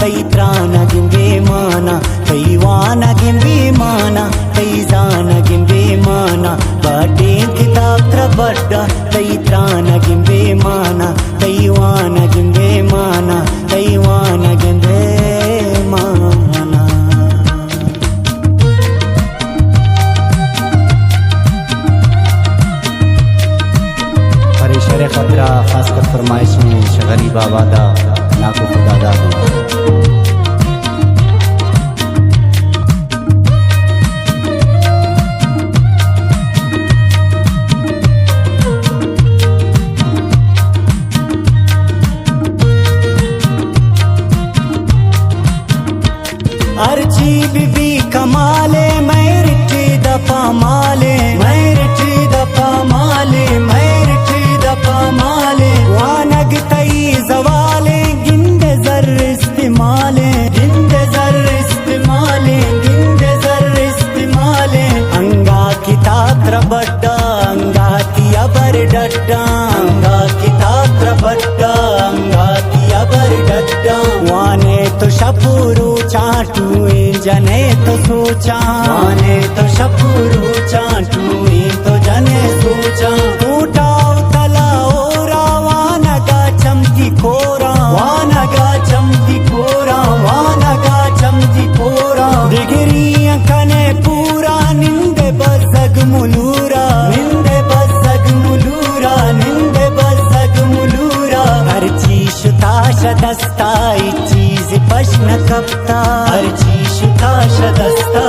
तई त्रानगिंबे माना तई वानगिंबे माना तई जानगिंबे माना बाटे किताब त्रबड्डा तई त्रानगिंबे माना तई वानगिंबे माना तई वानगिंबे माना। परेशर खतरा खासकर फरमाइश में शगरी बाबा दा नाको खुदा दादी। अर्जी बीबी कमाले मैं रिठी दफा माले मैं रिठी दफा माले मैं रिठी दफा माले वानग तई जवाले गिंदे जर इस्तेमाले गिंदे जर इस्तेमाले गिंदे जर इस्तेमाले अंगा किताब त्रबड्डा अंगा तिया बर डड्डा अंगा किताब त्रबड्डा अंगा तिया बर डड्डा वाने तो शपुरू चाटू जने तो सोचा वाने तो शपुरू चाटू तो जने सोचा टूटाओ तला ओरा वानगा चमकी कोरा वानगा चमकी कोरा वानगा चमकी कोरा डिगरी कने पूरा निंदे बसग मुलूरा निंदे बसग मुलूरा निंदे बसग मुलूरा हर चीज ताश दस्ता चीज पश्न कपता हर चीज ताश दस्ता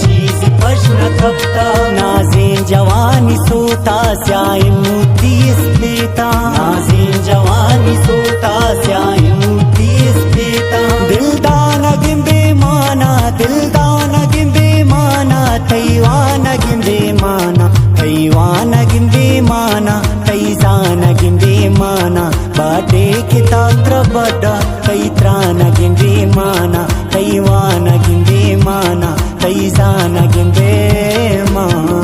चीज पश्न कपता नाज़ें जवानी सोता स्याय मूर्ति स्पेता नाज़ें जवानी सोता स्याय मूर्ति स्पेता दिलदान गिंबे माना दिलदान गिंबे माना तैवान गिंबे माना तैवान गिंबे माना तैजान गिंबे माना बाटे किताब त्रबड्डा तई त्रान गिंबे माना तैवान गिंबे माना तैजान गिंबे माना।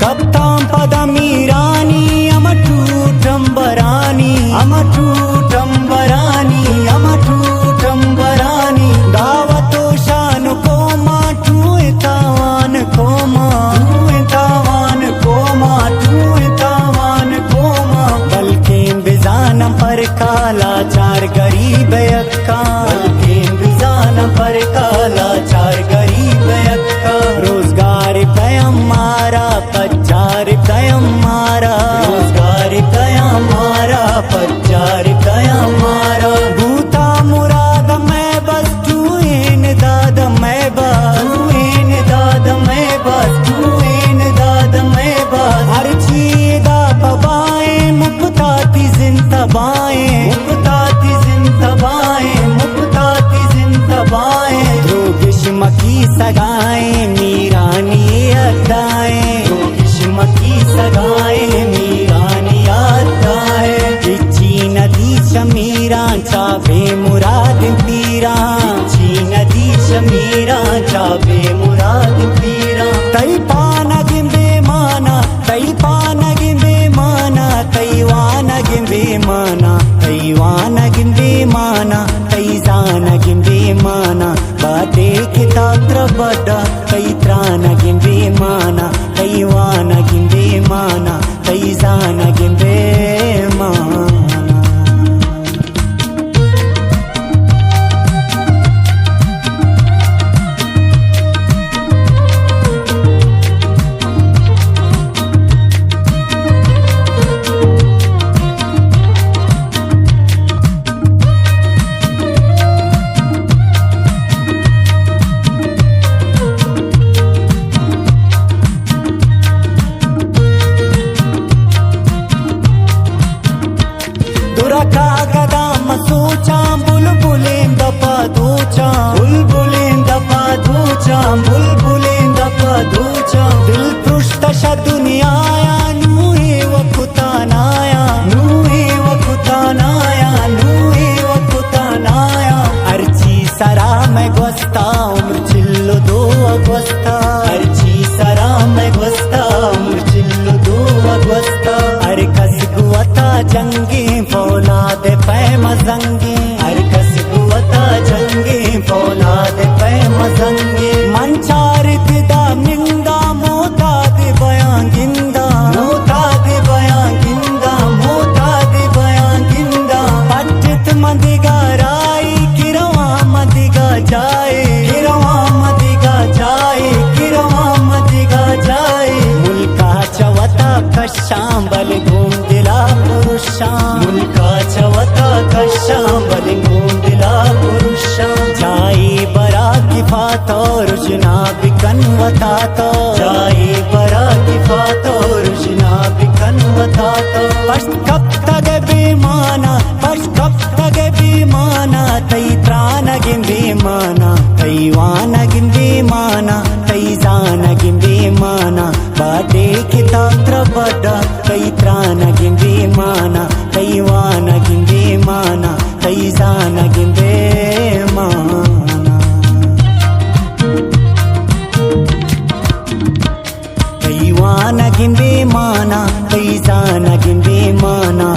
कप्तान पदमीरानी अमटूटंबरानी अमटूटंबरानी अमटूटंबरानी दावतो शान कोमा टूए तावान कोमा टूए तावान कोमा टूए तावान कोमा बल्कि बिजान पर काला चार गरीब अक्का बल्कि बिजान पर काला चार गरीब अक्का रोजगार कयम मारा पच्चार कयम मारा रोजगार कयम मारा पच्चार कयम मारा भूता मुराद मैं बस तू इन दाद मैं बस तू इन दाद मैं बस तू इन दाद मैं बस हर चीज दा पबाए मुफ्ताती जिंदबाए मुफ्ताती जिंदबाए मुफ्ताती जिंदबाए रोगिश्म की सगाए मीरानी अदाए की सगाए मीरानी अदाए इच्ची नदी शमीरा चाबे मुराद पीरा इच्ची नदी शमीरा चाबे मुराद पीरा तई पान गिंबे माना तई पान गिंबे माना तई वान गिंबे माना तई वान गिंबे माना तई जान गिंबे माना बाटे किताब त्रबड्डा तई त्रान गिंबे माना तई वान गिंबे माना तई जान गिंबे माना। बतातो जाए बरा किफातो रुशना बिकन बतातो पश्त कब तक बेमाना पश्त कब तक बेमाना तई त्रान गिन बेमाना तई वाना गिन बेमाना तई जाना गिन बेमाना बाटे किताब त्रबड़ा तई त्रान गिन बेमाना तई वाना गिन बेमाना तई जाना गिन बेमाना तई वाना गिन बेमाना तई जाना गिन बेमाना